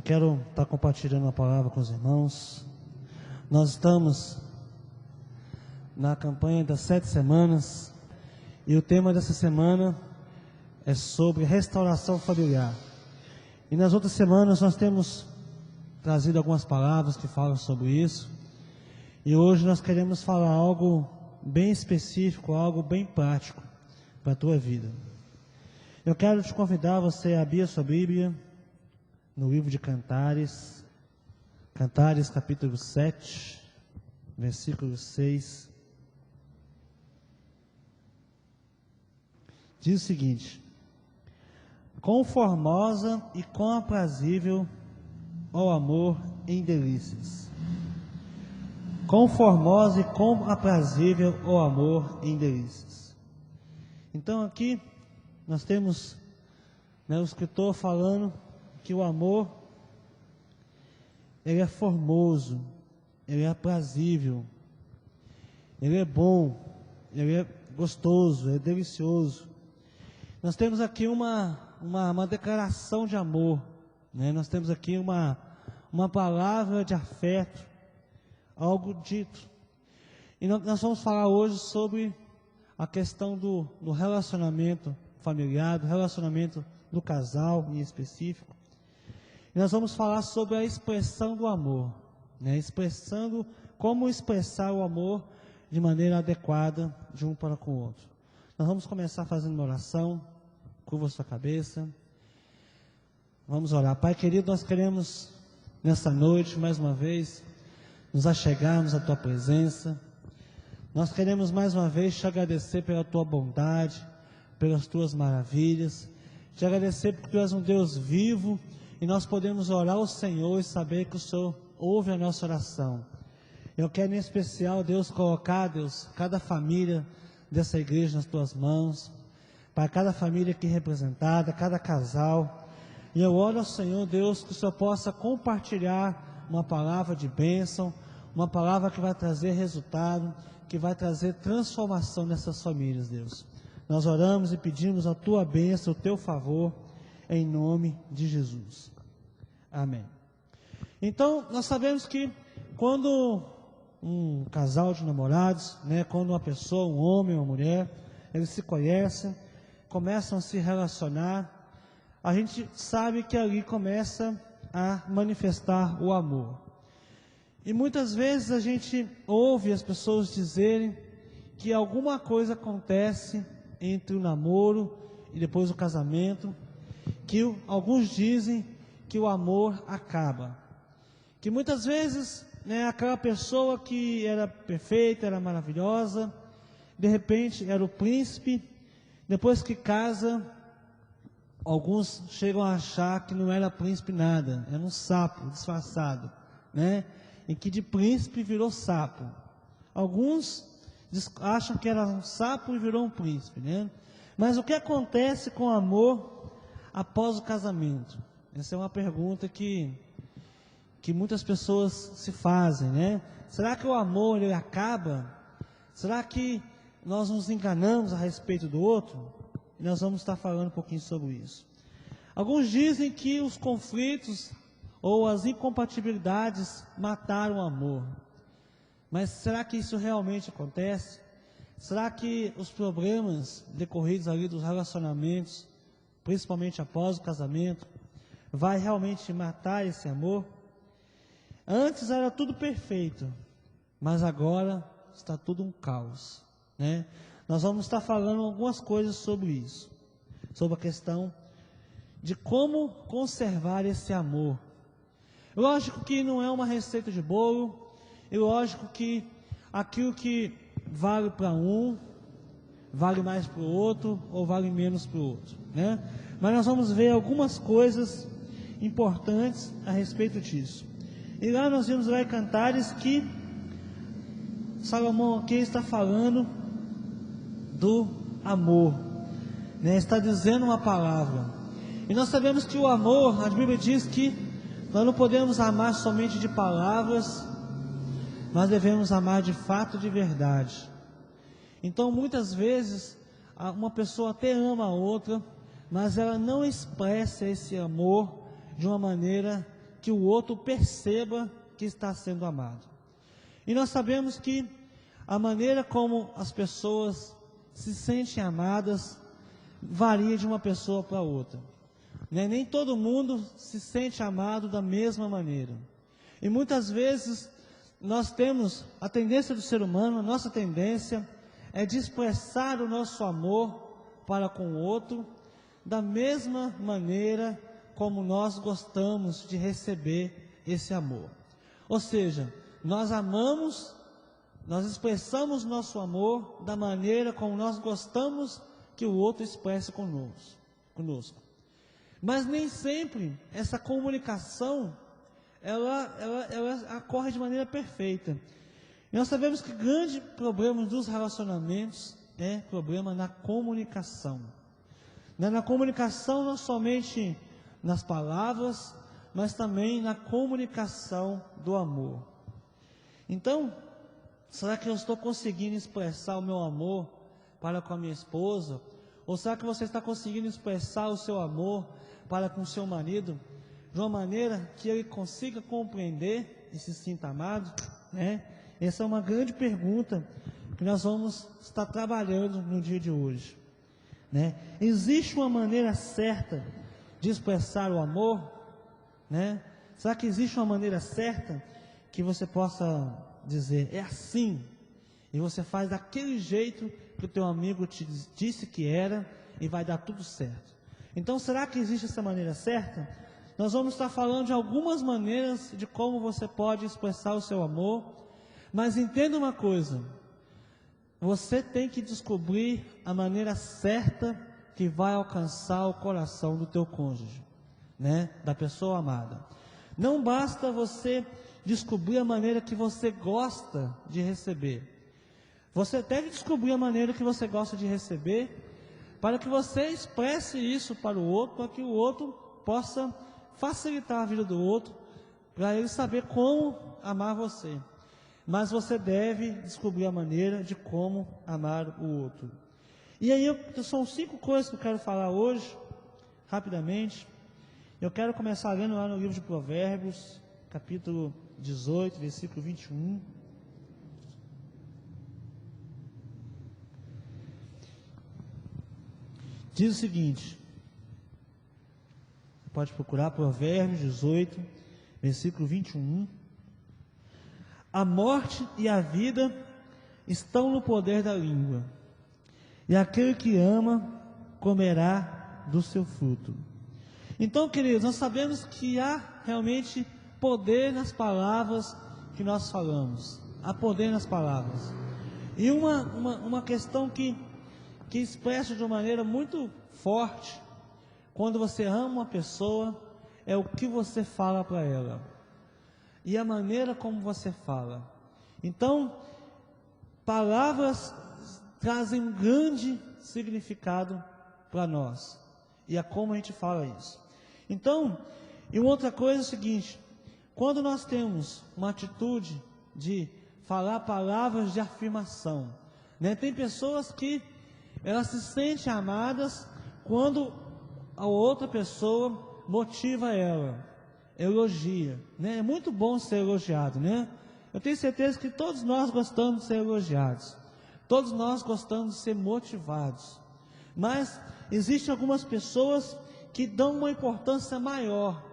Quero estar compartilhando a palavra com os irmãos. Nós estamos na campanha das 7 semanas e o tema dessa semana é sobre restauração familiar. E nas outras semanas nós temos trazido algumas palavras que falam sobre isso. E hoje nós queremos falar algo bem específico, algo bem prático para a tua vida. Eu quero te convidar você a abrir a sua Bíblia no livro de Cantares, Cantares capítulo 7, versículo 6. Diz o seguinte: quão formosa e quão aprazível ó amor em delícias. Quão formosa e quão aprazível ó amor em delícias. Então aqui nós temos o escritor falando que o amor, ele é formoso, ele é aprazível, ele é bom, ele é gostoso, é delicioso. Nós temos aqui uma declaração de amor, né? Nós temos aqui uma palavra de afeto, algo dito. E nós vamos falar hoje sobre a questão do relacionamento familiar, do relacionamento do casal em específico. E nós vamos falar sobre a expressão do amor, né? Expressando como expressar o amor de maneira adequada de um para com o outro. Nós vamos começar fazendo uma oração. Curva a sua cabeça. Vamos orar. Pai querido, nós queremos nessa noite mais uma vez nos achegarmos à tua presença. Nós queremos mais uma vez te agradecer pela tua bondade, pelas tuas maravilhas, te agradecer porque tu és um Deus vivo e nós podemos orar ao Senhor e saber que o Senhor ouve a nossa oração. Eu quero em especial, Deus, colocar, Deus, cada família dessa igreja nas tuas mãos, para cada família aqui representada, cada casal. E eu oro ao Senhor, Deus, que o Senhor possa compartilhar uma palavra de bênção, uma palavra que vai trazer resultado, que vai trazer transformação nessas famílias, Deus. Nós oramos e pedimos a tua bênção, o teu favor, em nome de Jesus. Amém. Então, nós sabemos que quando um casal de namorados, né, quando uma pessoa, um homem ou uma mulher, eles se conhecem, começam a se relacionar, a gente sabe que ali começa a manifestar o amor. E muitas vezes a gente ouve as pessoas dizerem que alguma coisa acontece entre o namoro e depois o casamento, que alguns dizem que o amor acaba. Que muitas vezes, né, aquela pessoa que era perfeita, era maravilhosa, de repente era o príncipe, depois que casa, alguns chegam a achar que não era príncipe nada, era um sapo disfarçado, né? Em que de príncipe virou sapo. Alguns acham que era um sapo e virou um príncipe, né? Mas o que acontece com o amor após o casamento? Essa é uma pergunta que muitas pessoas se fazem, né? Será que o amor ele acaba? Será que nós nos enganamos a respeito do outro? E nós vamos estar falando um pouquinho sobre isso. Alguns dizem que os conflitos ou as incompatibilidades mataram o amor. Mas será que isso realmente acontece? Será que os problemas decorridos ali dos relacionamentos, principalmente após o casamento, vai realmente matar esse amor? Antes era tudo perfeito, mas agora está tudo um caos, né? Nós vamos estar falando algumas coisas sobre isso, sobre a questão de como conservar esse amor. Lógico que não é uma receita de bolo, e lógico que aquilo que vale para um, vale mais para o outro, ou vale menos para o outro, né? Mas nós vamos ver algumas coisas importantes a respeito disso. E lá nós vimos lá em Cantares que Salomão aqui está falando do amor, né? Está dizendo uma palavra. E nós sabemos que o amor, a Bíblia diz que nós não podemos amar somente de palavras, mas devemos amar de fato, de verdade. Então muitas vezes uma pessoa até ama a outra, mas ela não expressa esse amor de uma maneira que o outro perceba que está sendo amado. E nós sabemos que a maneira como as pessoas se sentem amadas varia de uma pessoa para outra. Nem todo mundo se sente amado da mesma maneira. E muitas vezes nós temos a tendência do ser humano, a nossa tendência é de expressar o nosso amor para com o outro da mesma maneira como nós gostamos de receber esse amor. Ou seja, nós amamos, nós expressamos nosso amor da maneira como nós gostamos que o outro expresse conosco. Mas nem sempre essa comunicação ela ocorre de maneira perfeita. E nós sabemos que o grande problema dos relacionamentos é problema na comunicação. Na comunicação não somente nas palavras, mas também na comunicação do amor. Então, será que eu estou conseguindo expressar o meu amor para com a minha esposa? Ou será que você está conseguindo expressar o seu amor para com o seu marido de uma maneira que ele consiga compreender e se sinta amado? Essa é uma grande pergunta que nós vamos estar trabalhando no dia de hoje. Existe uma maneira certa de expressar o amor? Será que existe uma maneira certa que você possa dizer, é assim, e você faz daquele jeito que o teu amigo te disse que era, e vai dar tudo certo? Então, será que existe essa maneira certa? Nós vamos estar falando de algumas maneiras de como você pode expressar o seu amor, mas entenda uma coisa, você tem que descobrir a maneira certa que vai alcançar o coração do teu cônjuge, da pessoa amada. Não basta você descobrir a maneira que você gosta de receber. Você deve descobrir a maneira que você gosta de receber, para que você expresse isso para o outro, para que o outro possa facilitar a vida do outro, para ele saber como amar você. Mas você deve descobrir a maneira de como amar o outro. E aí, são 5 coisas que eu quero falar hoje, rapidamente. Eu quero começar lendo lá no livro de Provérbios, capítulo 18, versículo 21. Diz o seguinte, pode procurar Provérbios 18, versículo 21. A morte e a vida estão no poder da língua, e aquele que ama comerá do seu fruto. Então, queridos, nós sabemos que há realmente poder nas palavras que nós falamos. Há poder nas palavras. E uma questão que expressa de uma maneira muito forte, quando você ama uma pessoa, é o que você fala para ela. E a maneira como você fala. Então, palavras trazem um grande significado para nós. E é como a gente fala isso. Então, e outra coisa é o seguinte, quando nós temos uma atitude de falar palavras de afirmação, tem pessoas que elas se sentem amadas quando a outra pessoa motiva ela, elogia, É muito bom ser elogiado, Eu tenho certeza que todos nós gostamos de ser elogiados, todos nós gostamos de ser motivados, mas existem algumas pessoas que dão uma importância maior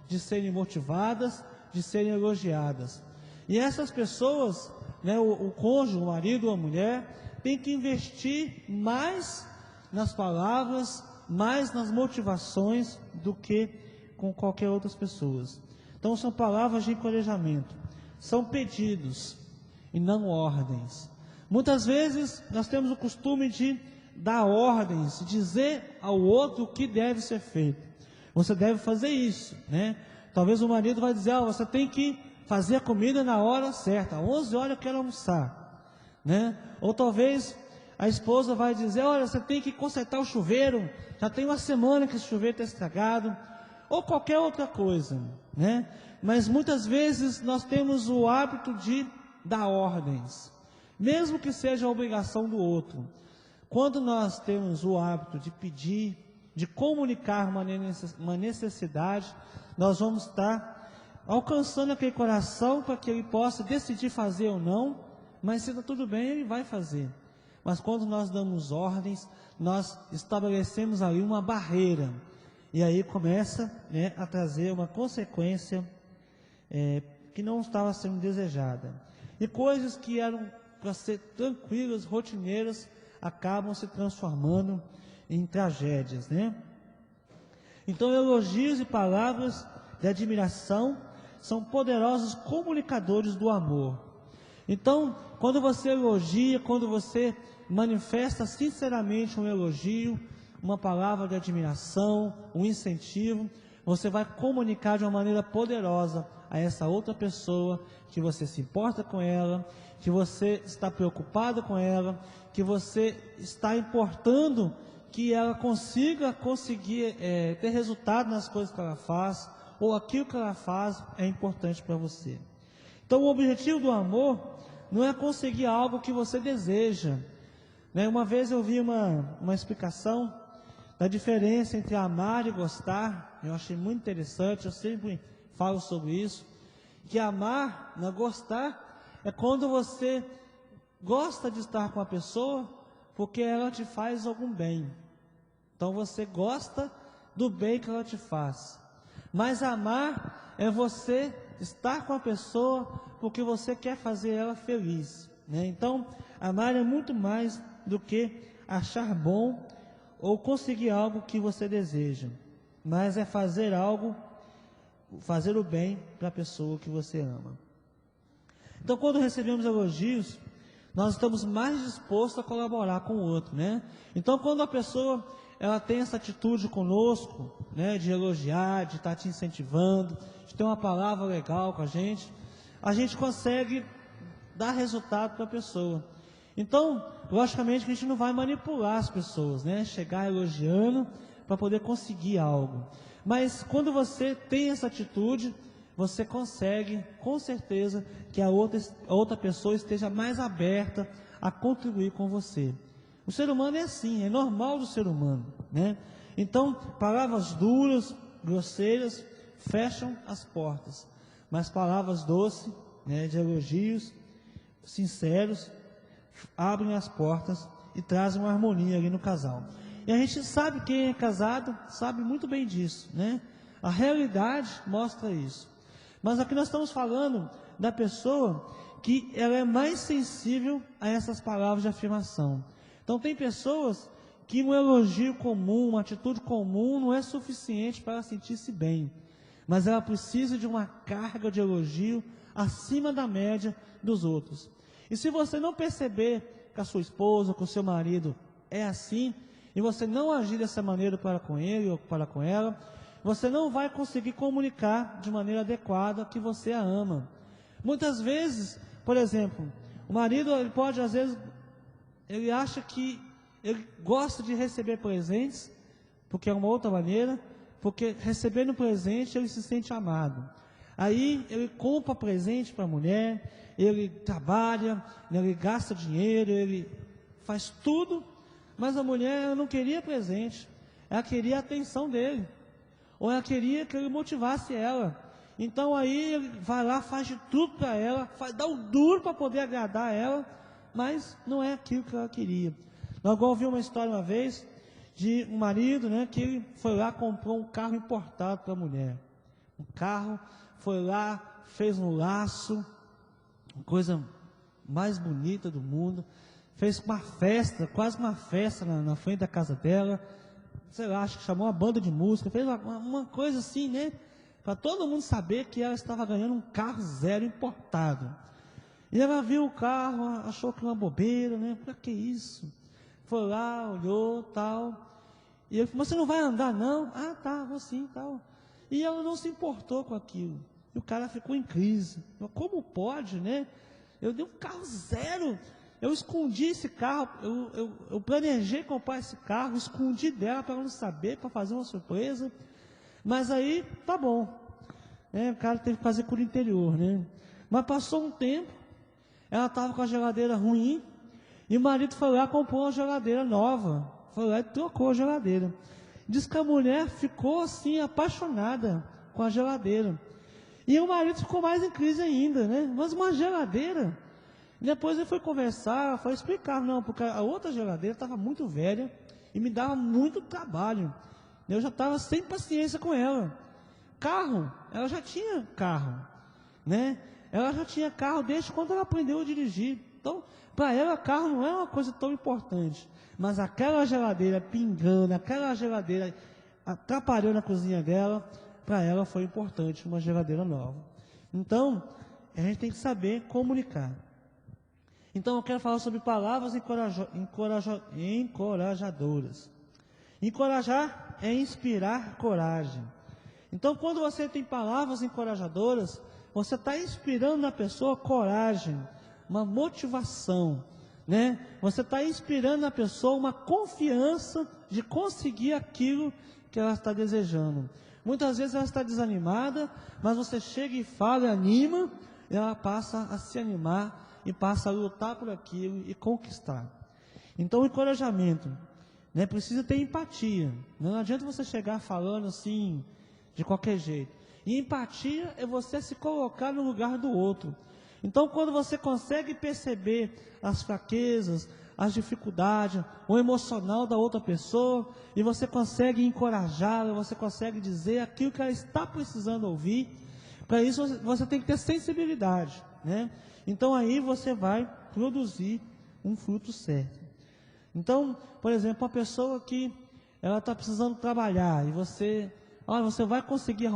de serem motivadas, de serem elogiadas. E essas pessoas, o cônjuge, o marido ou a mulher, tem que investir mais nas palavras, mais nas motivações do que com qualquer outras pessoas. Então são palavras de encorajamento, são pedidos e não ordens. Muitas vezes nós temos o costume de dar ordens, dizer ao outro o que deve ser feito. Você deve fazer isso, Talvez o marido vai dizer, você tem que fazer a comida na hora certa, às 11 horas eu quero almoçar, Ou talvez a esposa vai dizer, olha, você tem que consertar o chuveiro, já tem uma semana que esse chuveiro está estragado, ou qualquer outra coisa, Mas muitas vezes nós temos o hábito de dar ordens, mesmo que seja a obrigação do outro. Quando nós temos o hábito de pedir, de comunicar uma necessidade, nós vamos estar alcançando aquele coração para que ele possa decidir fazer ou não, mas se está tudo bem, ele vai fazer. Mas quando nós damos ordens, nós estabelecemos ali uma barreira, e aí começa, né, a trazer uma consequência que não estava sendo desejada. E coisas que eram para ser tranquilas, rotineiras, acabam se transformando em tragédias, né? Então, elogios e palavras de admiração são poderosos comunicadores do amor. Então, quando você elogia, quando você manifesta sinceramente um elogio, uma palavra de admiração, um incentivo, você vai comunicar de uma maneira poderosa a essa outra pessoa que você se importa com ela, que você está preocupado com ela, que você está importando que ela conseguir ter resultado nas coisas que ela faz, ou aquilo que ela faz é importante para você. Então, o objetivo do amor não é conseguir algo que você deseja, né? Uma vez eu vi uma explicação da diferença entre amar e gostar. Eu achei muito interessante, eu sempre falo sobre isso, que amar, não gostar, é quando você gosta de estar com a pessoa porque ela te faz algum bem. Então você gosta do bem que ela te faz. Mas amar é você estar com a pessoa porque você quer fazer ela feliz, né? Então, amar é muito mais do que achar bom ou conseguir algo que você deseja, mas é fazer o bem para a pessoa que você ama. Então, quando recebemos elogios, nós estamos mais dispostos a colaborar com o outro, né? Então, quando a pessoa ela tem essa atitude conosco, né, de elogiar, de estar te incentivando, de ter uma palavra legal com a gente consegue dar resultado para a pessoa. Então, logicamente que a gente não vai manipular as pessoas, né, chegar elogiando para poder conseguir algo. Mas quando você tem essa atitude, você consegue, com certeza, que a outra pessoa esteja mais aberta a contribuir com você. O ser humano é assim, é normal do ser humano, né? Então, palavras duras, grosseiras, fecham as portas. Mas palavras doces, né, de elogios, sinceros, abrem as portas e trazem uma harmonia ali no casal. E a gente sabe, quem é casado sabe muito bem disso, né? A realidade mostra isso. Mas aqui nós estamos falando da pessoa que ela é mais sensível a essas palavras de afirmação. Então tem pessoas que um elogio comum, uma atitude comum não é suficiente para ela sentir-se bem, mas ela precisa de uma carga de elogio acima da média dos outros. E se você não perceber que a sua esposa, que o seu marido é assim, e você não agir dessa maneira para com ele ou para com ela, você não vai conseguir comunicar de maneira adequada que você a ama. Muitas vezes, por exemplo, o marido ele pode, às vezes, ele acha que ele gosta de receber presentes, porque é uma outra maneira, porque recebendo presente ele se sente amado. Aí ele compra presente para a mulher, ele trabalha, ele gasta dinheiro, ele faz tudo, mas a mulher não queria presente, ela queria a atenção dele, ou ela queria que ele motivasse ela. Então aí ele vai lá, faz de tudo para ela, dá o duro para poder agradar ela, mas não é aquilo que ela queria. Nós ouvimos uma história uma vez de um marido, né, que ele foi lá, comprou um carro importado para a mulher. Um carro, foi lá, fez um laço, coisa mais bonita do mundo, fez uma festa, quase uma festa na frente da casa dela, sei lá, acho que chamou uma banda de música, fez uma coisa assim, né, para todo mundo saber que ela estava ganhando um carro zero importado. E ela viu o carro, achou que era uma bobeira, né? Para que isso? Foi lá, olhou, tal. E ele falou, mas você não vai andar não? Ah, tá, vou sim, tal. E ela não se importou com aquilo. E o cara ficou em crise. Como pode, né? Eu dei um carro zero. Eu escondi esse carro, eu planejei comprar esse carro, escondi dela para ela não saber, para fazer uma surpresa. Mas aí, tá bom. O cara teve que fazer por interior, né? Mas passou um tempo, ela estava com a geladeira ruim, e o marido foi lá e comprou uma geladeira nova. Foi lá e trocou a geladeira. Diz que a mulher ficou assim, apaixonada com a geladeira. E o marido ficou mais em crise ainda, né? Mas uma geladeira. Depois ele foi conversar, foi explicar, não, porque a outra geladeira estava muito velha e me dava muito trabalho. Eu já estava sem paciência com ela. Carro, ela já tinha carro, né? Ela já tinha carro desde quando ela aprendeu a dirigir. Então, para ela, carro não é uma coisa tão importante. Mas aquela geladeira pingando, aquela geladeira atrapalhou na cozinha dela, para ela foi importante uma geladeira nova. Então, a gente tem que saber comunicar. Então, eu quero falar sobre palavras encorajadoras. Encorajar é inspirar coragem. Então, quando você tem palavras encorajadoras, você está inspirando na pessoa coragem, uma motivação, né? Você está inspirando na pessoa uma confiança de conseguir aquilo que ela está desejando. Muitas vezes ela está desanimada, mas você chega e fala e anima, e ela passa a se animar e passa a lutar por aquilo e conquistar. Então, o encorajamento, né, precisa ter empatia. Não adianta você chegar falando assim, de qualquer jeito. E empatia é você se colocar no lugar do outro. Então, quando você consegue perceber as fraquezas, as dificuldades, o emocional da outra pessoa, e você consegue encorajá-la, você consegue dizer aquilo que ela está precisando ouvir, para isso você tem que ter sensibilidade, né? Então, aí você vai produzir um fruto certo. Então, por exemplo, uma pessoa que ela está precisando trabalhar, e você... Olha, você vai conseguir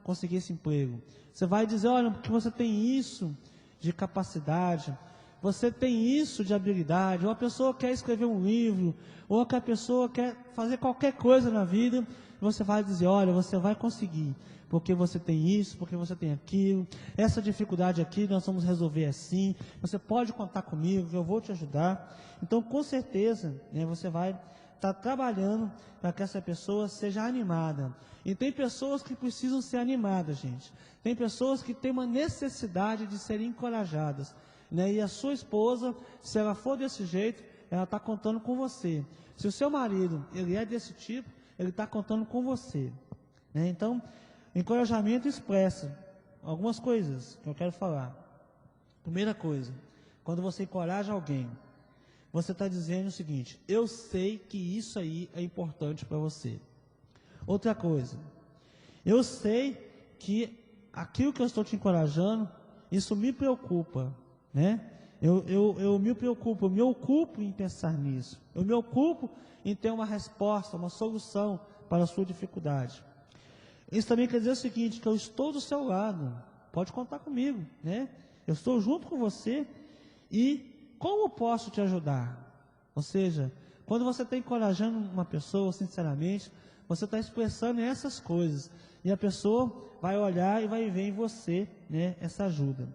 conseguir esse emprego. Você vai dizer, olha, porque você tem isso de capacidade, você tem isso de habilidade. Ou a pessoa quer escrever um livro, ou que a pessoa quer fazer qualquer coisa na vida, você vai dizer, olha, você vai conseguir, porque você tem isso, porque você tem aquilo, essa dificuldade aqui nós vamos resolver assim, você pode contar comigo, eu vou te ajudar. Então, com certeza, né, você vai estar trabalhando para que essa pessoa seja animada. E tem pessoas que precisam ser animadas, gente. Tem pessoas que têm uma necessidade de serem encorajadas, né? E a sua esposa, se ela for desse jeito, ela está contando com você. Se o seu marido, ele é desse tipo, ele está contando com você, né? Então, encorajamento expressa algumas coisas que eu quero falar. Primeira coisa, quando você encoraja alguém, você está dizendo o seguinte: eu sei que isso aí é importante para você. Outra coisa, eu sei que aquilo que eu estou te encorajando, isso me preocupa, né? Eu me preocupo, eu me ocupo em pensar nisso. Eu me ocupo em ter uma resposta, uma solução para a sua dificuldade. Isso também quer dizer o seguinte, que eu estou do seu lado, pode contar comigo, né? Eu estou junto com você e como posso te ajudar? Ou seja, quando você está encorajando uma pessoa, sinceramente, você está expressando essas coisas. E a pessoa vai olhar e vai ver em você, né, essa ajuda.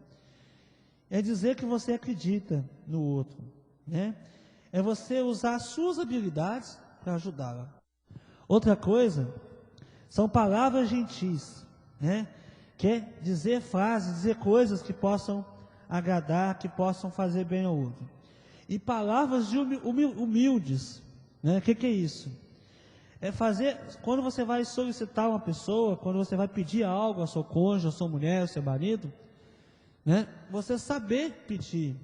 É dizer que você acredita no outro, né? É você usar as suas habilidades para ajudá-la. Outra coisa, são palavras gentis, né? Que é dizer frases, dizer coisas que possam agradar, que possam fazer bem ao outro. E palavras de humildes, né? O que é isso? É fazer, quando você vai solicitar uma pessoa, quando você vai pedir algo ao seu cônjuge, à sua mulher, ao seu marido, né? Você saber pedir,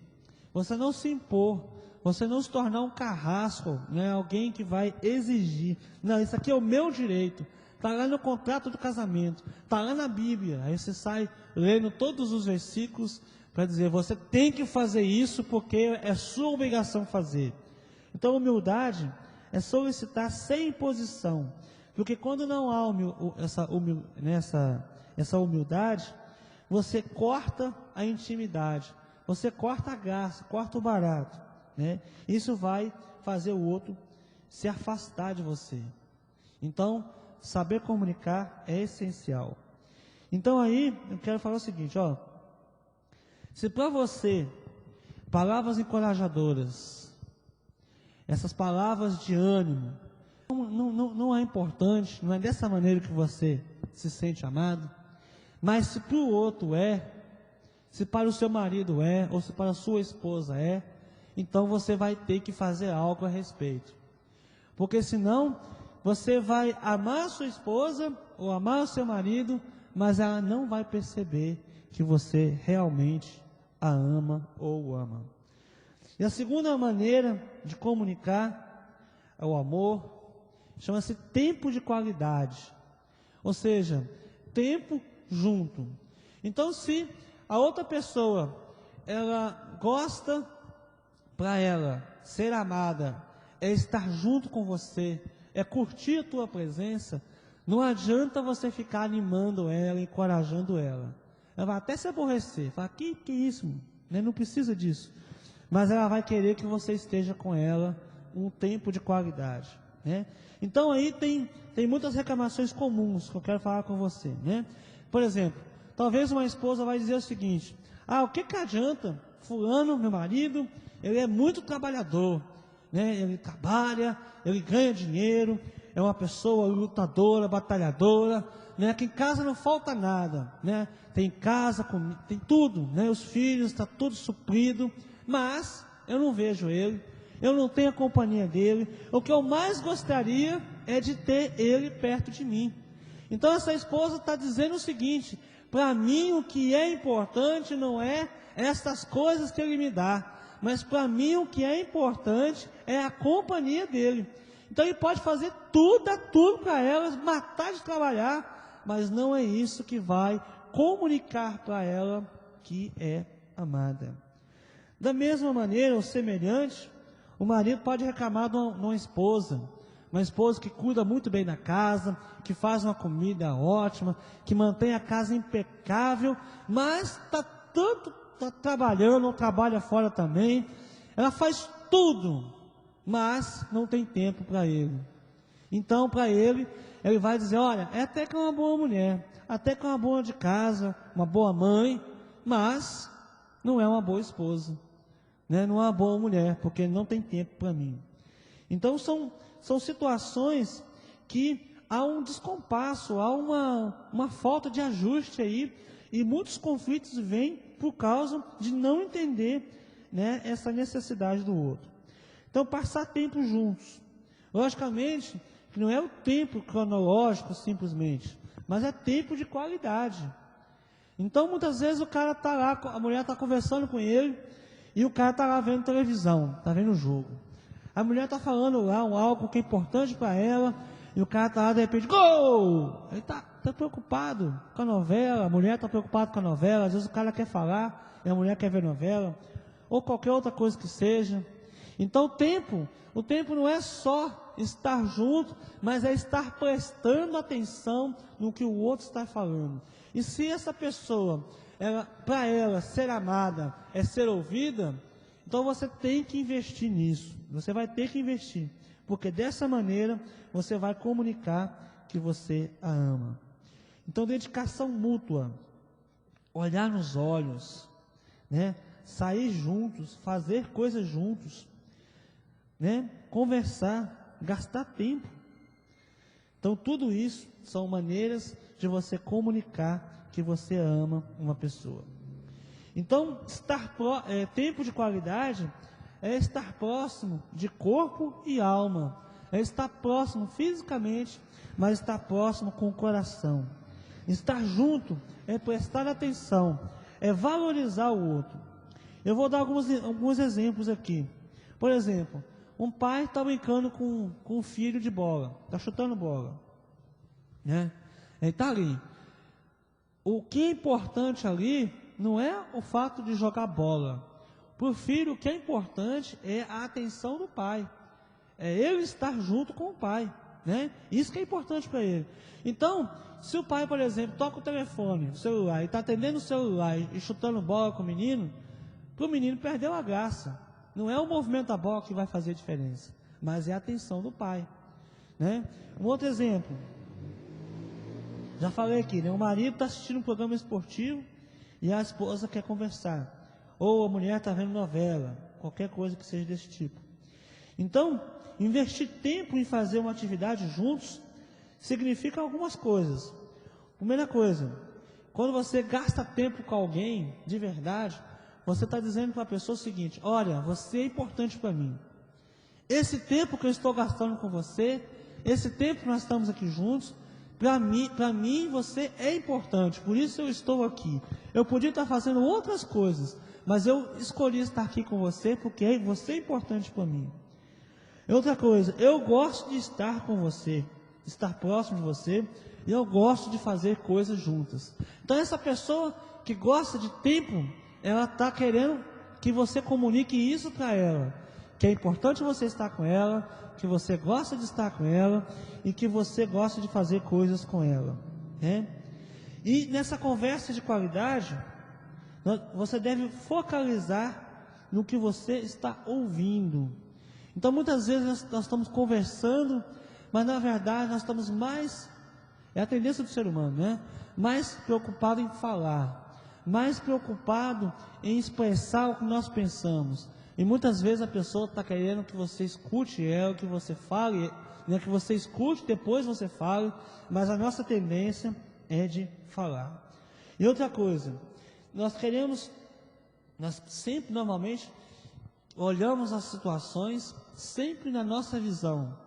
você não se impor, você não se tornar um carrasco, né? Alguém que vai exigir, não, isso aqui é o meu direito, está lá no contrato do casamento, está lá na Bíblia, aí você sai lendo todos os versículos para dizer, você tem que fazer isso porque é sua obrigação fazer. Então, humildade é solicitar sem imposição, porque quando não há essa humildade, você corta a intimidade, você corta a graça, corta o barato, né? Isso vai fazer o outro se afastar de você. Então, saber comunicar é essencial. Então aí, eu quero falar o seguinte, ó. Se para você, palavras encorajadoras, essas palavras de ânimo, não é importante, não é dessa maneira que você se sente amado, mas se para o outro se para o seu marido ou se para a sua esposa então você vai ter que fazer algo a respeito. Porque senão, você vai amar a sua esposa ou amar o seu marido, mas ela não vai perceber que você realmente a ama ou o ama. E a segunda maneira de comunicar o amor chama-se tempo de qualidade, ou seja, tempo junto. Então, se a outra pessoa, ela gosta, para ela ser amada é estar junto com você, é curtir a tua presença, não adianta você ficar animando ela, encorajando ela. Ela vai até se aborrecer, falar, que isso, né? Não precisa disso. Mas ela vai querer que você esteja com ela um tempo de qualidade, né? Então aí tem muitas reclamações comuns que eu quero falar com você, né? Por exemplo, talvez uma esposa vai dizer o seguinte: o que adianta fulano, meu marido, ele é muito trabalhador, né? Ele trabalha, ele ganha dinheiro, é uma pessoa lutadora, batalhadora, né? Aqui em casa não falta nada, né? Tem casa, tem tudo, né? Os filhos, está tudo suprido, mas eu não vejo ele, eu não tenho a companhia dele. O que eu mais gostaria é de ter ele perto de mim. Então essa esposa está dizendo o seguinte: para mim o que é importante não é essas coisas que ele me dá, mas para mim o que é importante é a companhia dele. Então ele pode fazer tudo para elas, matar de trabalhar, mas não é isso que vai comunicar para ela que é amada. Da mesma maneira, ou semelhante, o marido pode reclamar de uma esposa que cuida muito bem da casa, que faz uma comida ótima, que mantém a casa impecável, mas está trabalhando, ou trabalha fora também, ela faz tudo, mas não tem tempo para ele. Então, para ele vai dizer: olha, é até que é uma boa mulher, até que é uma boa de casa, uma boa mãe, mas não é uma boa esposa, né? Não é uma boa mulher, porque não tem tempo para mim. Então, são situações que há um descompasso, há uma falta de ajuste aí, e muitos conflitos vêm por causa de não entender, né, essa necessidade do outro. Então, passar tempo juntos, logicamente, que não é o tempo cronológico simplesmente, mas é tempo de qualidade. Então, muitas vezes o cara está lá, a mulher está conversando com ele, e o cara está lá vendo televisão, está vendo o jogo. A mulher está falando lá algo que é importante para ela, e o cara está lá, de repente, gol! Ele está preocupado com a novela, a mulher está preocupada com a novela, às vezes o cara quer falar, e a mulher quer ver novela, ou qualquer outra coisa que seja. Então o tempo não é só estar junto, mas é estar prestando atenção no que o outro está falando. E se essa pessoa, para ela ser amada é ser ouvida, então você tem que investir nisso, você vai ter que investir, porque dessa maneira você vai comunicar que você a ama. Então, dedicação mútua, olhar nos olhos, né? Sair juntos, fazer coisas juntos, né? Conversar, gastar tempo. Então, tudo isso são maneiras de você comunicar que você ama uma pessoa. Então, tempo de qualidade é estar próximo de corpo e alma, é estar próximo fisicamente, mas estar próximo com o coração. Estar junto é prestar atenção, é valorizar o outro. Eu vou dar alguns exemplos aqui. Por exemplo, um pai está brincando com um filho de bola, está chutando bola, né? Ele está ali. O que é importante ali não é o fato de jogar bola. Para o filho, o que é importante é a atenção do pai, é ele estar junto com o pai, né? Isso que é importante para ele. Então, se o pai, por exemplo, toca o telefone, o celular, e está atendendo o celular e chutando bola com o menino, para o menino perdeu a graça. Não é o movimento da bola que vai fazer diferença, mas é a atenção do pai, né? Um outro exemplo, já falei aqui, né? O marido está assistindo um programa esportivo e a esposa quer conversar, ou a mulher está vendo novela, qualquer coisa que seja desse tipo. Então, investir tempo em fazer uma atividade juntos significa algumas coisas. Primeira coisa, quando você gasta tempo com alguém de verdade, você está dizendo para a pessoa o seguinte: olha, você é importante para mim. Esse tempo que eu estou gastando com você, esse tempo que nós estamos aqui juntos, Para mim você é importante, por isso eu estou aqui. Eu podia estar fazendo outras coisas, mas eu escolhi estar aqui com você porque você é importante para mim. Outra coisa, eu gosto de estar com você, estar próximo de você, e eu gosto de fazer coisas juntas. Então essa pessoa que gosta de tempo, ela está querendo que você comunique isso para ela, que é importante você estar com ela, que você gosta de estar com ela e que você gosta de fazer coisas com ela, né? E nessa conversa de qualidade, você deve focalizar no que você está ouvindo. Então muitas vezes nós estamos conversando, mas na verdade nós estamos mais, é a tendência do ser humano, né? Mais preocupado em falar, mais preocupado em expressar o que nós pensamos. E muitas vezes a pessoa está querendo que você escute ela, que você fale, né, que você escute, depois você fale, mas a nossa tendência é de falar. E outra coisa, nós sempre normalmente olhamos as situações sempre na nossa visão,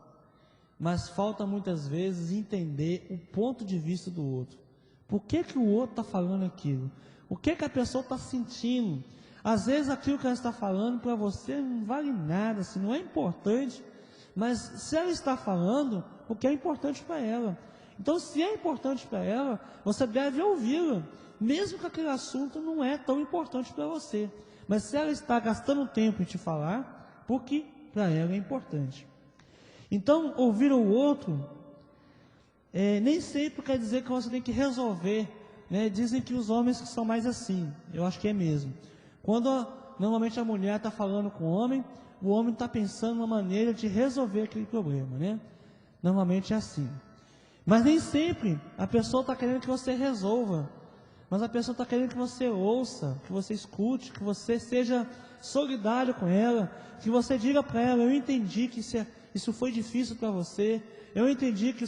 mas falta muitas vezes entender o ponto de vista do outro. Por que o outro está falando aquilo? O que a pessoa está sentindo? Às vezes aquilo que ela está falando para você não vale nada, assim, não é importante, mas se ela está falando, porque é importante para ela. Então, se é importante para ela, você deve ouvi-la, mesmo que aquele assunto não é tão importante para você. Mas se ela está gastando tempo em te falar, porque para ela é importante. Então, ouvir o outro, nem sempre quer dizer que você tem que resolver, né? Dizem que os homens que são mais assim, eu acho que é mesmo. Quando normalmente a mulher está falando com o homem está pensando uma maneira de resolver aquele problema, né? Normalmente é assim. Mas nem sempre a pessoa está querendo que você resolva, mas a pessoa está querendo que você ouça, que você escute, que você seja solidário com ela, que você diga para ela: eu entendi que isso foi difícil para você, eu entendi que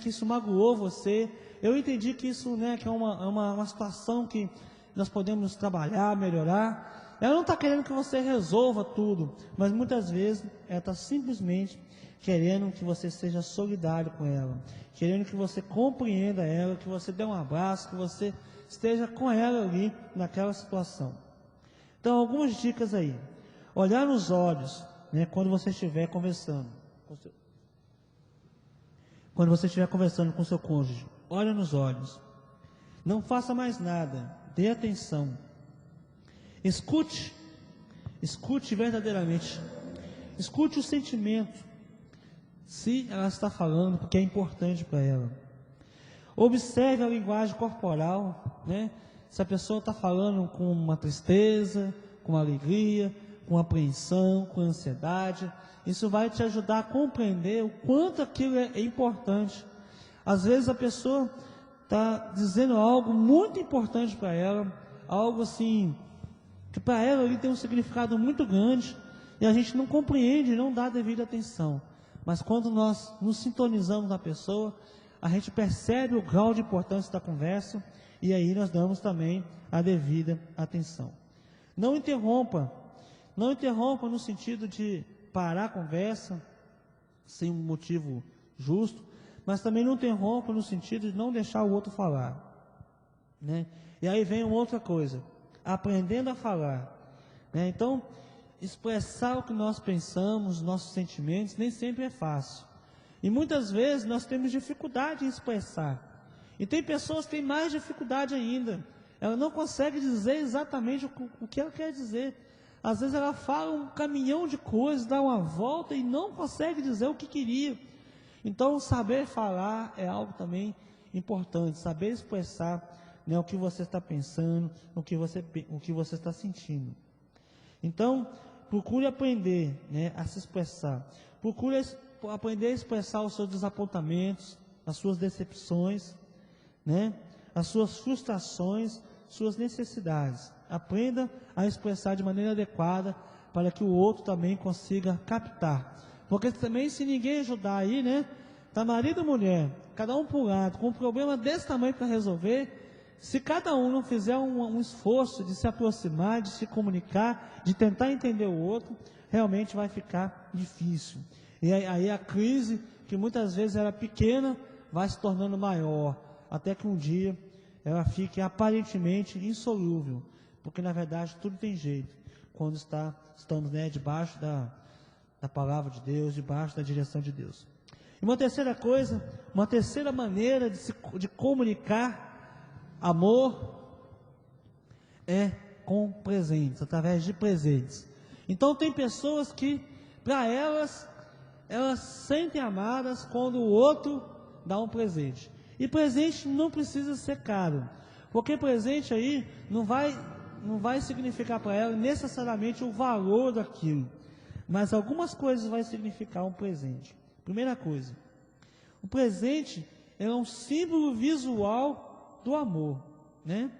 isso magoou você, eu entendi que isso, né, que é uma situação que nós podemos trabalhar, melhorar. Ela não está querendo que você resolva tudo, mas muitas vezes ela está simplesmente querendo que você seja solidário com ela, querendo que você compreenda ela, que você dê um abraço, que você esteja com ela ali naquela situação. Então, algumas dicas aí: olhar nos olhos, né, quando você estiver conversando com seu cônjuge, olha nos olhos, não faça mais nada, dê atenção, escute verdadeiramente, escute o sentimento, se ela está falando, porque é importante para ela. Observe a linguagem corporal, né? Se a pessoa está falando com uma tristeza, com uma alegria, com apreensão, com ansiedade, isso vai te ajudar a compreender o quanto aquilo é importante. Às vezes a pessoa está dizendo algo muito importante para ela, algo assim, que para ela ali tem um significado muito grande, e a gente não compreende, não dá a devida atenção. Mas quando nós nos sintonizamos na pessoa, a gente percebe o grau de importância da conversa, e aí nós damos também a devida atenção. Não interrompa no sentido de parar a conversa sem um motivo justo, mas também não interrompa no sentido de não deixar o outro falar, né? E aí vem uma outra coisa: aprendendo a falar, né? Então, expressar o que nós pensamos, nossos sentimentos, nem sempre é fácil. E muitas vezes nós temos dificuldade em expressar. E tem pessoas que têm mais dificuldade ainda. Ela não consegue dizer exatamente o que ela quer dizer. Às vezes ela fala um caminhão de coisas, dá uma volta e não consegue dizer o que queria. Então, saber falar é algo também importante. Saber expressar, né, o que você está pensando, o que você está sentindo. Então, procure aprender, né, a se expressar. Procure aprender a expressar os seus desapontamentos, as suas decepções, né, as suas frustrações, suas necessidades. Aprenda a expressar de maneira adequada para que o outro também consiga captar. Porque também, se ninguém ajudar aí, né, tá marido e mulher, cada um por lado, com um problema desse tamanho para resolver, se cada um não fizer um esforço de se aproximar, de se comunicar, de tentar entender o outro, realmente vai ficar difícil. E aí a crise, que muitas vezes era pequena, vai se tornando maior, até que um dia ela fique aparentemente insolúvel, porque na verdade tudo tem jeito, quando estamos debaixo da palavra de Deus, debaixo da direção de Deus. E uma terceira coisa, uma terceira maneira de comunicar amor é com presentes, através de presentes. Então tem pessoas que, para elas sentem amadas quando o outro dá um presente. E presente não precisa ser caro, porque presente aí não vai significar para ela necessariamente o valor daquilo, mas algumas coisas vai significar um presente. Primeira coisa, o presente é um símbolo visual do amor, né?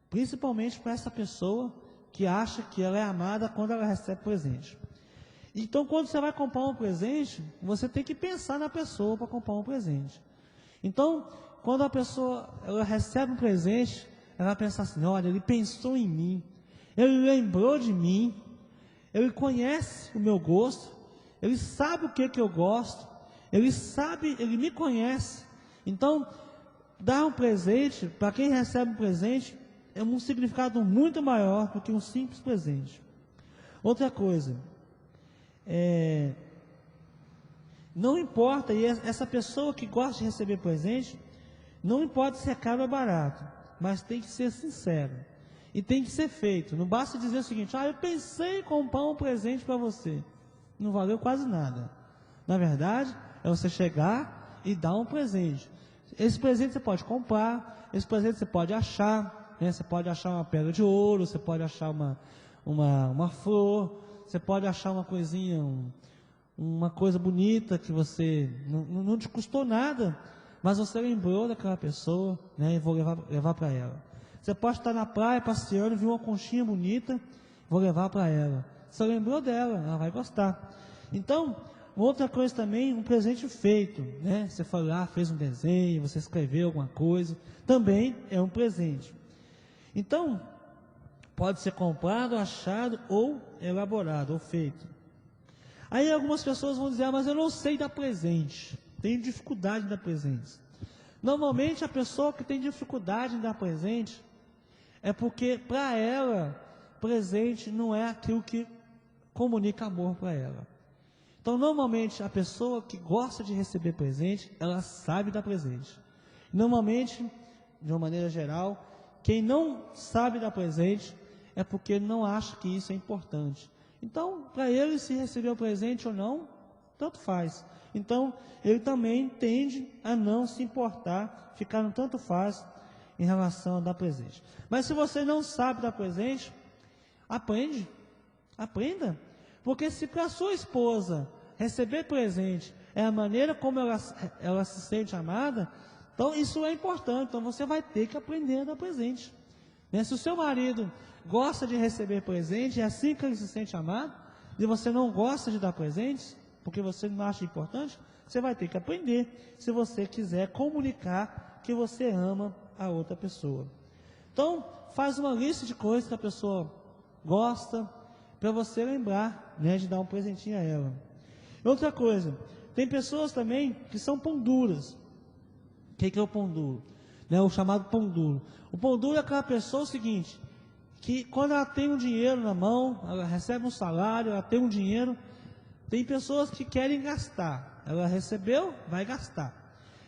Principalmente para essa pessoa que acha que ela é amada quando ela recebe presente. Então, quando você vai comprar um presente, você tem que pensar na pessoa para comprar um presente. Então, quando a pessoa ela recebe um presente, ela vai pensar assim: olha, ele pensou em mim, ele lembrou de mim, ele conhece o meu gosto, ele sabe o que eu gosto, ele me conhece. Então, dar um presente, para quem recebe um presente, é um significado muito maior do que um simples presente. Outra coisa, não importa, e essa pessoa que gosta de receber presente, não importa se é caro ou barato, mas tem que ser sincero, e tem que ser feito. Não basta dizer o seguinte: eu pensei em comprar um presente para você, não valeu quase nada. Na verdade, é você chegar e dar um presente. Esse presente você pode comprar, esse presente você pode achar, né? Você pode achar uma pedra de ouro, você pode achar uma flor, você pode achar uma coisinha, uma coisa bonita que você não te custou nada, mas você lembrou daquela pessoa, né? E vou levar para ela. Você pode estar na praia passeando, viu uma conchinha bonita, vou levar para ela. Você lembrou dela, ela vai gostar. Então, outra coisa também, um presente feito, né? Você foi lá, fez um desenho, você escreveu alguma coisa, também é um presente. Então, pode ser comprado, achado ou elaborado, ou feito. Aí algumas pessoas vão dizer: mas eu não sei dar presente, tenho dificuldade em dar presentes. Normalmente a pessoa que tem dificuldade em dar presente é porque para ela presente não é aquilo que comunica amor para ela. Então normalmente a pessoa que gosta de receber presente, ela sabe dar presente. Normalmente, de uma maneira geral, quem não sabe dar presente é porque não acha que isso é importante. Então, para ele, se receber o presente ou não, tanto faz. Então, ele também tende a não se importar, ficar no tanto faz em relação a dar presente. Mas se você não sabe dar presente, aprenda. Porque se para a sua esposa receber presente é a maneira como ela se sente amada, então isso é importante. Então você vai ter que aprender a dar presente. Né? Se o seu marido gosta de receber presente, é assim que ele se sente amado, e você não gosta de dar presentes, porque você não acha importante, você vai ter que aprender, se você quiser comunicar que você ama a outra pessoa. Então, faz uma lista de coisas que a pessoa gosta, para você lembrar, né, de dar um presentinho a ela. Outra coisa, tem pessoas também que são pão duras. O que é o pão duro? Né, o chamado pão duro. O pão duro é aquela pessoa, o seguinte, que quando ela tem um dinheiro na mão, ela recebe um salário, ela tem um dinheiro, tem pessoas que querem gastar. Ela recebeu, vai gastar.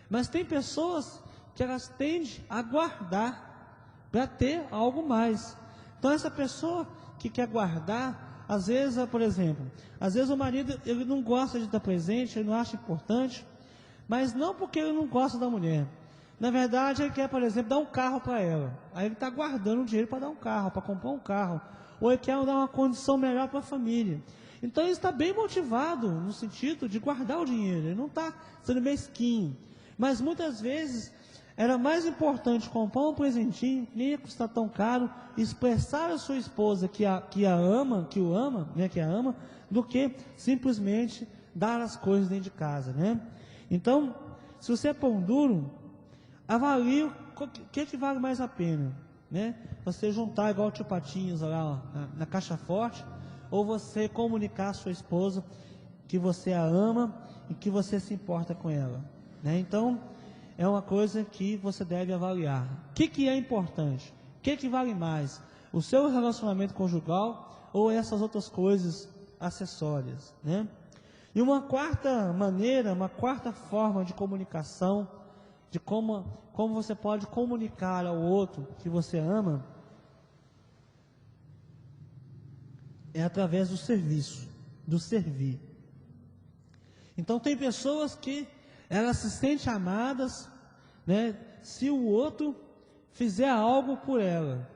Mas tem pessoas que elas tendem a guardar para ter algo mais. Então essa pessoa que quer guardar, às vezes, por exemplo, às vezes o marido ele não gosta de dar presente, ele não acha importante, mas não porque ele não gosta da mulher. Na verdade, ele quer, por exemplo, dar um carro para ela. Aí ele está guardando o dinheiro para dar um carro, para comprar um carro. Ou ele quer dar uma condição melhor para a família. Então ele está bem motivado no sentido de guardar o dinheiro. Ele não está sendo mesquinho. Mas muitas vezes era mais importante comprar um presentinho, nem ia custar tão caro, expressar a sua esposa que a ama, do que simplesmente dar as coisas dentro de casa, né? Então, se você é pão duro, avalie o que vale mais a pena, né? Você juntar igual o tio Patinhos lá na caixa forte, ou você comunicar à sua esposa que você a ama e que você se importa com ela, né? Então, é uma coisa que você deve avaliar. O que é importante? O que vale mais? O seu relacionamento conjugal ou essas outras coisas acessórias, né? E uma quarta maneira, uma quarta forma de comunicação, de como você pode comunicar ao outro que você ama, é através do serviço, do servir. Então tem pessoas que elas se sentem amadas, né, se o outro fizer algo por ela.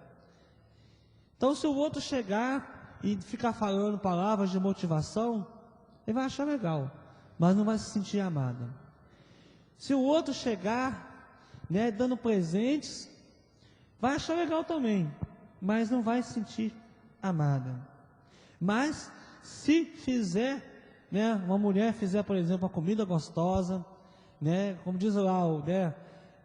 Então se o outro chegar e ficar falando palavras de motivação, ele vai achar legal, mas não vai se sentir amada. Se o outro chegar, né, dando presentes, vai achar legal também, mas não vai se sentir amada. Mas se fizer, né, uma mulher fizer, por exemplo, uma comida gostosa, né, como diz lá, né,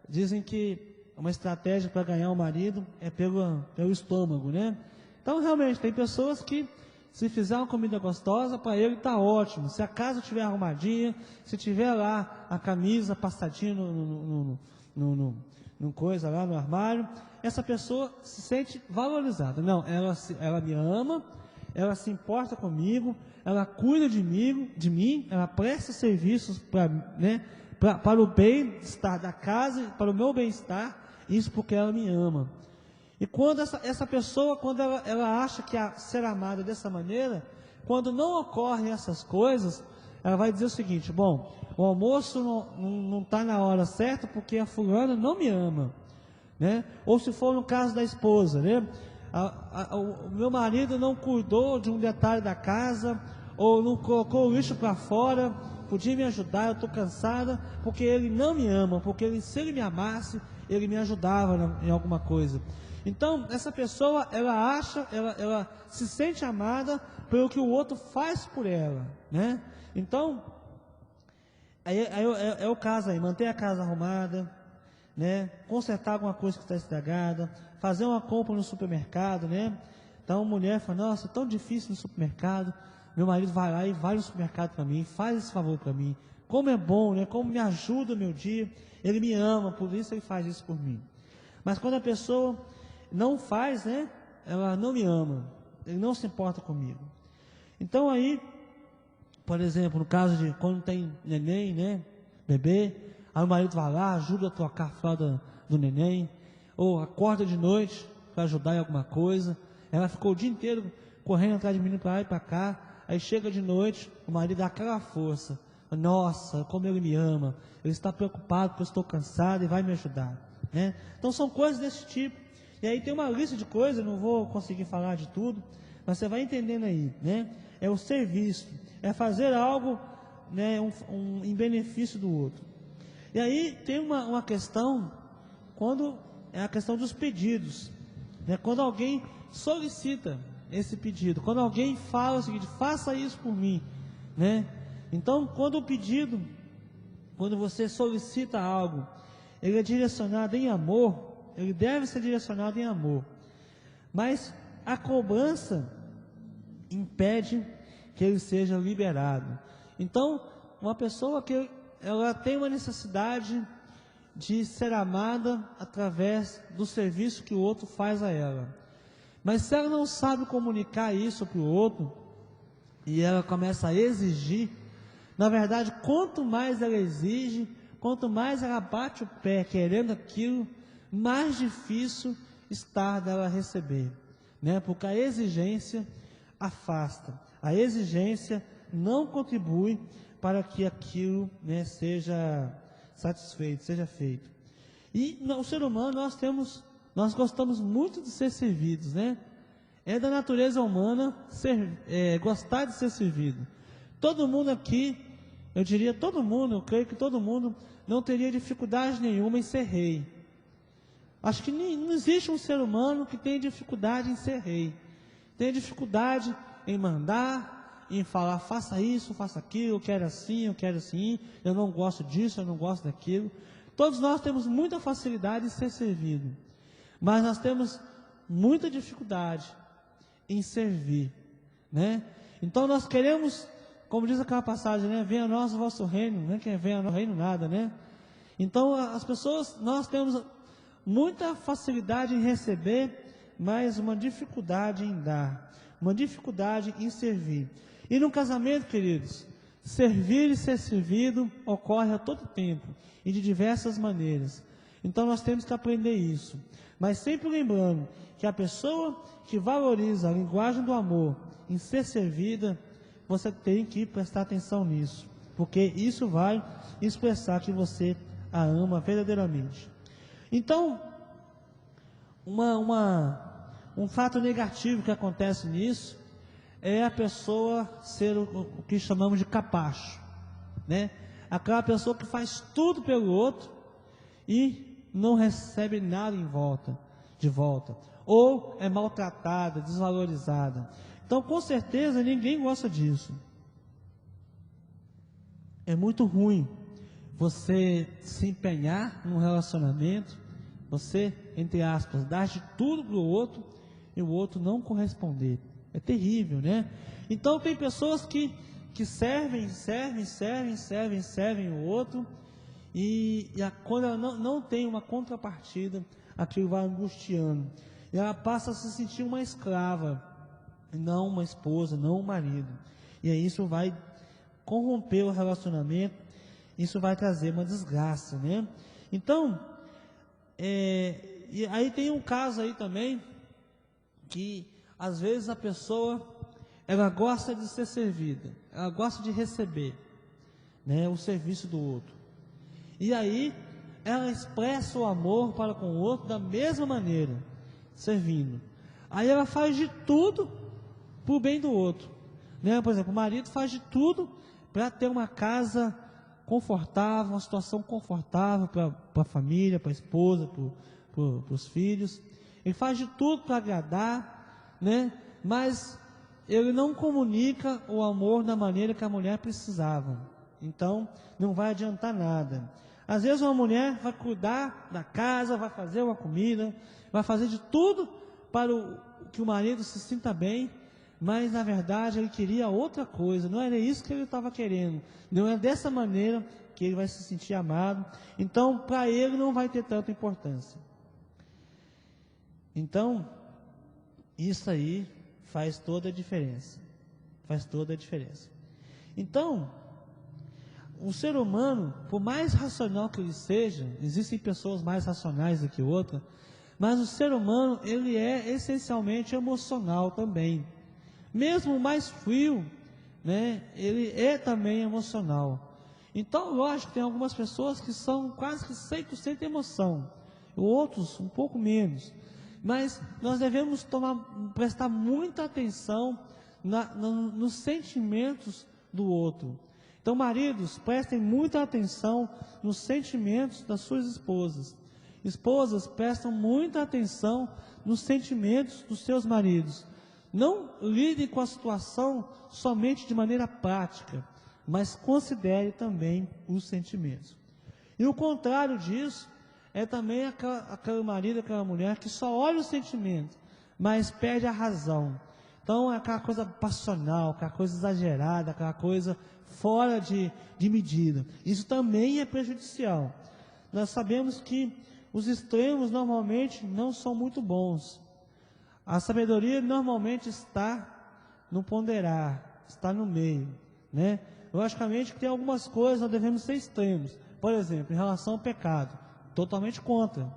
dizem que uma estratégia para ganhar o marido é pelo estômago, né? Então realmente tem pessoas que se fizer uma comida gostosa, para ele está ótimo. Se a casa estiver arrumadinha, se tiver lá a camisa passadinha no coisa lá no armário, essa pessoa se sente valorizada. Não, ela me ama, ela se importa comigo, ela cuida de mim, ela presta serviços para o bem-estar da casa, para o meu bem-estar, isso porque ela me ama. E quando essa pessoa, quando ela acha que ser amada dessa maneira, quando não ocorrem essas coisas, ela vai dizer o seguinte: bom, o almoço não está na hora certa porque a fulana não me ama, né? Ou se for no caso da esposa, né? O meu marido não cuidou de um detalhe da casa, ou não colocou o lixo para fora, podia me ajudar, eu estou cansada, porque ele não me ama, porque se ele me amasse, ele me ajudava em alguma coisa. Então, essa pessoa, ela se sente amada pelo que o outro faz por ela, né? Então, é o caso aí, manter a casa arrumada, né? Consertar alguma coisa que está estragada, fazer uma compra no supermercado, né? Então, a mulher fala: nossa, é tão difícil no supermercado, meu marido vai lá e vai no supermercado para mim, faz esse favor para mim, como é bom, né? Como me ajuda o meu dia, ele me ama, por isso ele faz isso por mim. Mas quando a pessoa não faz, né? Ela não me ama, ele não se importa comigo. Então aí, por exemplo, no caso de quando tem neném, né? Bebê, aí o marido vai lá, ajuda a trocar a fralda do neném, ou acorda de noite para ajudar em alguma coisa. Ela ficou o dia inteiro correndo atrás de menino para lá e para cá. Aí chega de noite, o marido dá aquela força: nossa, como ele me ama, ele está preocupado porque eu estou cansado e vai me ajudar, né? Então são coisas desse tipo. E aí tem uma lista de coisas, não vou conseguir falar de tudo, mas você vai entendendo aí, né? É o serviço, é fazer algo, né, em benefício do outro. E aí tem uma questão, quando é a questão dos pedidos, né? Quando alguém solicita esse pedido, quando alguém fala o seguinte: faça isso por mim, né? Então, quando você solicita algo, ele é direcionado em amor, ele deve ser direcionado em amor, mas a cobrança impede que ele seja liberado. Então, uma pessoa que ela tem uma necessidade de ser amada através do serviço que o outro faz a ela, mas se ela não sabe comunicar isso para o outro, e ela começa a exigir, na verdade, quanto mais ela exige, quanto mais ela bate o pé querendo aquilo, mais difícil está dela receber, né? Porque a exigência afasta, a exigência não contribui para que aquilo, né, seja satisfeito, seja feito. E o ser humano, nós gostamos muito de ser servidos, né? É da natureza humana gostar de ser servido. Todo mundo aqui, eu creio que todo mundo não teria dificuldade nenhuma em ser rei. Acho que não existe um ser humano que tenha dificuldade em ser rei. Tem dificuldade em mandar, em falar: faça isso, faça aquilo, eu quero assim, eu não gosto disso, eu não gosto daquilo. Todos nós temos muita facilidade em ser servido, mas nós temos muita dificuldade em servir, né? Então nós queremos, como diz aquela passagem, né? Venha a nós o vosso reino, não é que venha ao reino nada, né? Então, as pessoas, nós temos muita facilidade em receber, mas uma dificuldade em dar, uma dificuldade em servir. E no casamento, queridos, servir e ser servido ocorre a todo tempo e de diversas maneiras. Então nós temos que aprender isso. Mas sempre lembrando que a pessoa que valoriza a linguagem do amor em ser servida, você tem que prestar atenção nisso, porque isso vai expressar que você a ama verdadeiramente. Então, um fato negativo que acontece nisso é a pessoa ser o que chamamos de capacho, né? Aquela pessoa que faz tudo pelo outro e não recebe nada de volta, ou é maltratada, desvalorizada. Então, com certeza, ninguém gosta disso. É muito ruim você se empenhar num relacionamento, você, entre aspas, dar de tudo para o outro e o outro não corresponder. É terrível, né? Então tem pessoas que servem o outro quando ela não tem uma contrapartida, aquilo vai angustiando. E ela passa a se sentir uma escrava, não uma esposa, não um marido. E aí isso vai corromper o relacionamento, isso vai trazer uma desgraça, né? Então, e aí tem um caso aí também, que às vezes a pessoa, ela gosta de ser servida, ela gosta de receber, né, o serviço do outro. E aí, ela expressa o amor para com o outro da mesma maneira, servindo. Aí ela faz de tudo para o bem do outro, né? Por exemplo, o marido faz de tudo para ter uma casa confortável, uma situação confortável para a família, para a esposa, para os filhos. Ele faz de tudo para agradar, né? Mas ele não comunica o amor da maneira que a mulher precisava. Então, não vai adiantar nada. Às vezes uma mulher vai cuidar da casa, vai fazer uma comida, vai fazer de tudo para que o marido se sinta bem, mas na verdade ele queria outra coisa, não era isso que ele estava querendo, não é dessa maneira que ele vai se sentir amado, então para ele não vai ter tanta importância. Então, isso aí faz toda a diferença, Então, o ser humano, por mais racional que ele seja, existem pessoas mais racionais do que outras, mas o ser humano, ele é essencialmente emocional também. Mesmo o mais frio, né, ele é também emocional. Então, lógico, tem algumas pessoas que são quase que 100% emoção, outros um pouco menos. Mas nós devemos prestar muita atenção nos sentimentos do outro. Então, maridos, prestem muita atenção nos sentimentos das suas esposas. Esposas, prestam muita atenção nos sentimentos dos seus maridos. Não lidem com a situação somente de maneira prática, mas considere também os sentimentos. E o contrário disso é também aquele marido, aquela mulher que só olha os sentimentos, mas perde a razão. Então é aquela coisa passional, aquela coisa exagerada, aquela coisa fora de medida. Isso também é prejudicial. Nós sabemos que os extremos normalmente não são muito bons. A sabedoria normalmente está no ponderar, está no meio, né? Logicamente que tem algumas coisas nós devemos ser extremos. Por exemplo, em relação ao pecado, totalmente contra.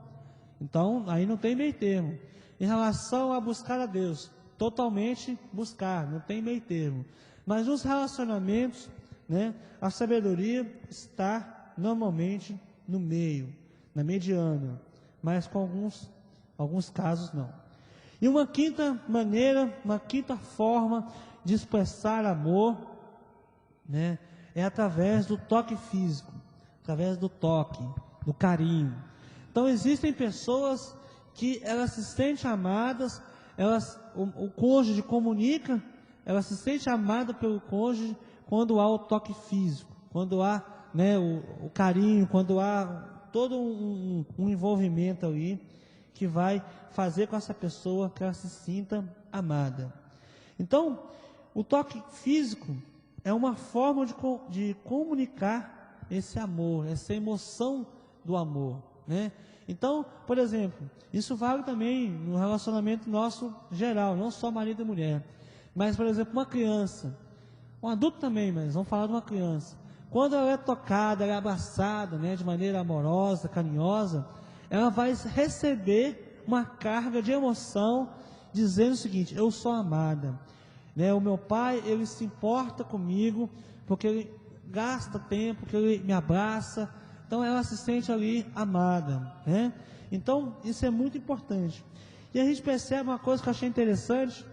Então, aí não tem meio termo. Em relação a buscar a Deus, totalmente buscar, não tem meio termo. Mas nos relacionamentos, né, a sabedoria está normalmente no meio, na mediana, mas com alguns casos não. E uma quinta maneira, uma quinta forma de expressar amor, né, é através do toque físico, através do toque, do carinho. Então existem pessoas que elas se sentem amadas, o cônjuge comunica, ela se sente amada pelo cônjuge quando há o toque físico, quando há, né, o carinho, quando há todo um envolvimento ali que vai fazer com essa pessoa que ela se sinta amada. Então, o toque físico é uma forma de comunicar esse amor, essa emoção do amor, né? Então, por exemplo, isso vale também no relacionamento nosso geral, não só marido e mulher. Mas, por exemplo, uma criança, um adulto também, mas vamos falar de uma criança. Quando ela é tocada, ela é abraçada, né, de maneira amorosa, carinhosa, ela vai receber uma carga de emoção, dizendo o seguinte: eu sou amada, né? O meu pai, ele se importa comigo, porque ele gasta tempo, porque ele me abraça. Então ela se sente ali amada, né? Então isso é muito importante. E a gente percebe uma coisa que eu achei interessante,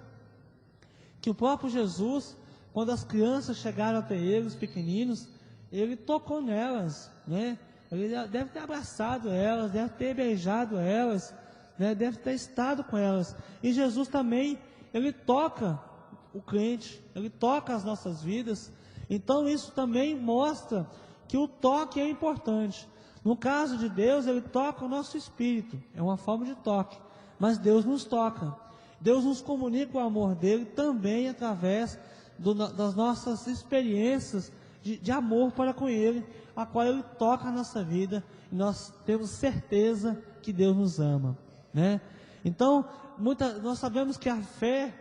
que o próprio Jesus, quando as crianças chegaram até ele, os pequeninos, ele tocou nelas, né? Ele deve ter abraçado elas, deve ter beijado elas, né? Deve ter estado com elas. E Jesus também, ele toca o crente, ele toca as nossas vidas. Então isso também mostra que o toque é importante. No caso de Deus, ele toca o nosso espírito, é uma forma de toque, mas Deus nos toca. Deus nos comunica o amor dele também através das nossas experiências de amor para com ele, a qual ele toca a nossa vida, e nós temos certeza que Deus nos ama, né? Então, nós sabemos que a fé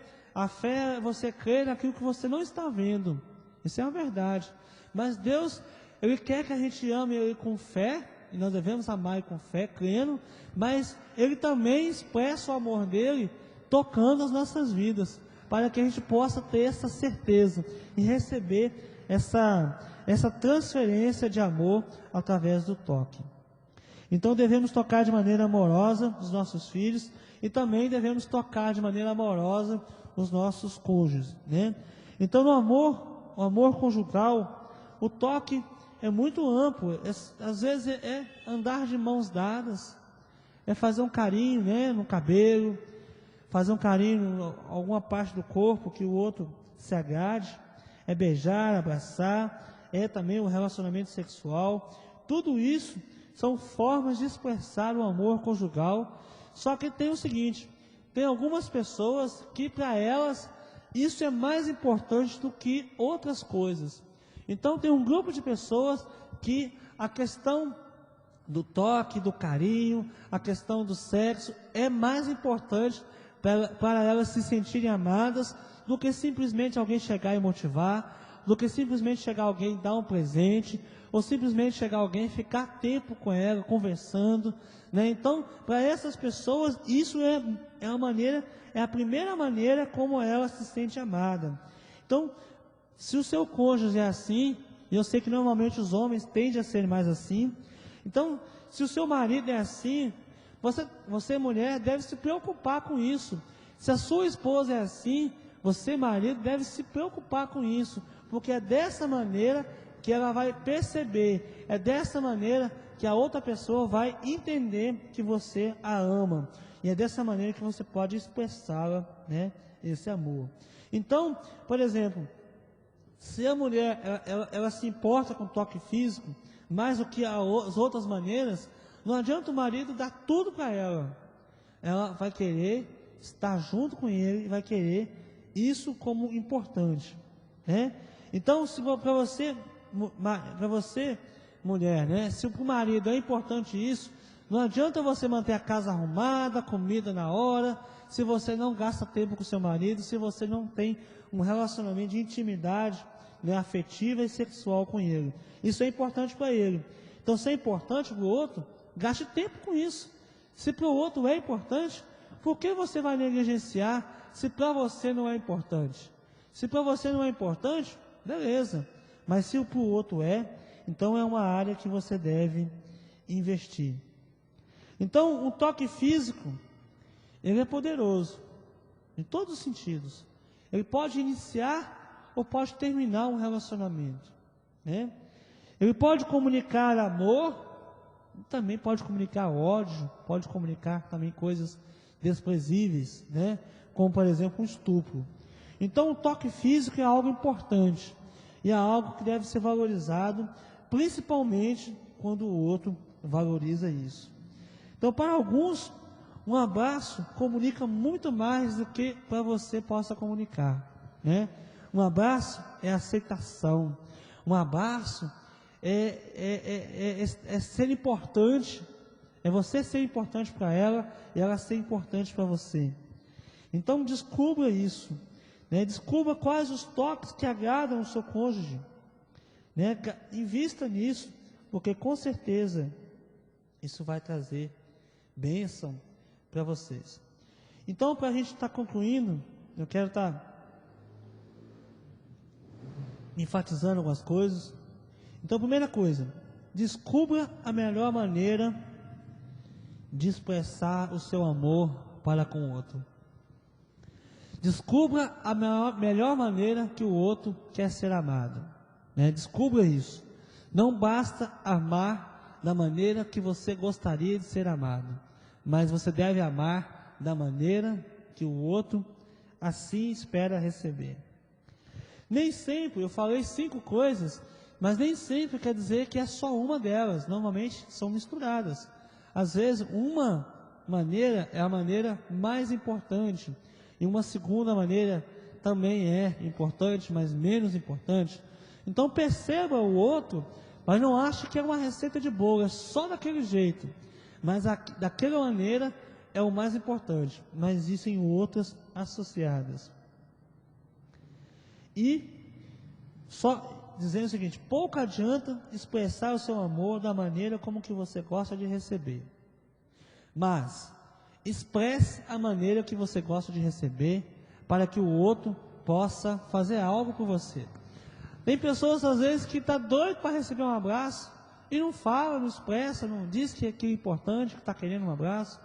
é você crer naquilo que você não está vendo. Isso é uma verdade. Mas Deus, ele quer que a gente ame ele com fé, e nós devemos amar ele com fé, crendo, mas ele também expressa o amor dele tocando as nossas vidas, para que a gente possa ter essa certeza e receber essa transferência de amor através do toque. Então devemos tocar de maneira amorosa os nossos filhos, e também devemos tocar de maneira amorosa os nossos cônjuges, né? Então o amor conjugal, o toque é muito amplo, às vezes é andar de mãos dadas, é fazer um carinho, né, no cabelo, fazer um carinho em alguma parte do corpo que o outro se agrade, é beijar, abraçar, é também o relacionamento sexual. Tudo isso são formas de expressar o amor conjugal. Só que tem o seguinte: tem algumas pessoas que para elas isso é mais importante do que outras coisas. Então tem um grupo de pessoas que a questão do toque, do carinho, a questão do sexo é mais importante para elas se sentirem amadas do que simplesmente alguém chegar e motivar, do que simplesmente chegar alguém e dar um presente, ou simplesmente chegar alguém e ficar tempo com ela, conversando, né? Então, para essas pessoas, isso é a primeira maneira como ela se sente amada. Então, se o seu cônjuge é assim, e eu sei que normalmente os homens tendem a ser mais assim, então, se o seu marido é assim, você mulher deve se preocupar com isso. Se a sua esposa é assim, você marido deve se preocupar com isso, porque é dessa maneira que ela vai perceber, é dessa maneira que a outra pessoa vai entender que você a ama, e é dessa maneira que você pode expressá-la, né, esse amor. Então, por exemplo, se a mulher ela se importa com o toque físico mais do que as outras maneiras, não adianta o marido dar tudo para ela. Ela vai querer estar junto com ele e vai querer isso como importante, né? Então, se para você mulher, né, se para o marido é importante isso, não adianta você manter a casa arrumada, comida na hora, se você não gasta tempo com seu marido, se você não tem um relacionamento de intimidade, né, afetiva e sexual com ele. Isso é importante para ele. Então, se é importante para o outro, gaste tempo com isso. Se para o outro é importante, por que você vai negligenciar se para você não é importante? Se para você não é importante, beleza. Mas se para o outro é, então é uma área que você deve investir. Então, o toque físico, ele é poderoso, em todos os sentidos. Ele pode iniciar ou pode terminar um relacionamento, né? Ele pode comunicar amor, também pode comunicar ódio, pode comunicar também coisas desprezíveis, né? Como, por exemplo, um estupro. Então, o toque físico é algo importante e é algo que deve ser valorizado, principalmente quando o outro valoriza isso. Então, para alguns, um abraço comunica muito mais do que para você possa comunicar, né? Um abraço é aceitação. Um abraço é ser importante, é você ser importante para ela e ela ser importante para você. Então descubra isso, né? Descubra quais os toques que agradam o seu cônjuge, né? Invista nisso, porque com certeza isso vai trazer bênção para vocês. Então, para a gente estar concluindo, eu quero estar enfatizando algumas coisas. Então, primeira coisa, descubra a melhor maneira de expressar o seu amor para com o outro. Descubra a melhor maneira que o outro quer ser amado, né? Descubra isso. Não basta amar da maneira que você gostaria de ser amado, mas você deve amar da maneira que o outro assim espera receber. Nem sempre, eu falei 5 coisas, mas nem sempre quer dizer que é só uma delas. Normalmente são misturadas. Às vezes uma maneira é a maneira mais importante, e uma segunda maneira também é importante, mas menos importante. Então perceba o outro, mas não ache que é uma receita de bolo, é só daquele jeito. Mas daquela maneira é o mais importante, mas existem outras associadas. E só dizendo o seguinte: pouco adianta expressar o seu amor da maneira como que você gosta de receber, mas expresse a maneira que você gosta de receber, para que o outro possa fazer algo por você. Tem pessoas às vezes que está doido para receber um abraço e não fala, não expressa, não diz que é importante, que está querendo um abraço.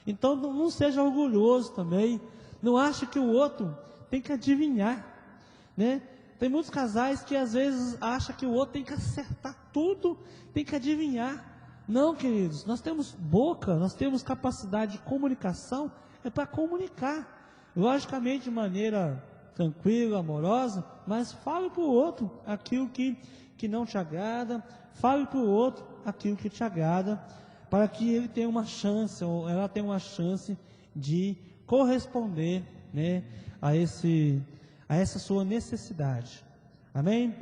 Então não seja orgulhoso também, não ache que o outro tem que adivinhar, né? Tem muitos casais que às vezes acham que o outro tem que acertar tudo, tem que adivinhar. Não, queridos, nós temos boca, nós temos capacidade de comunicação, é para comunicar, logicamente de maneira tranquila, amorosa, mas fale para o outro aquilo que não te agrada, fale para o outro aquilo que te agrada, para que ele tenha uma chance, ou ela tenha uma chance de corresponder, né, a essa sua necessidade. Amém?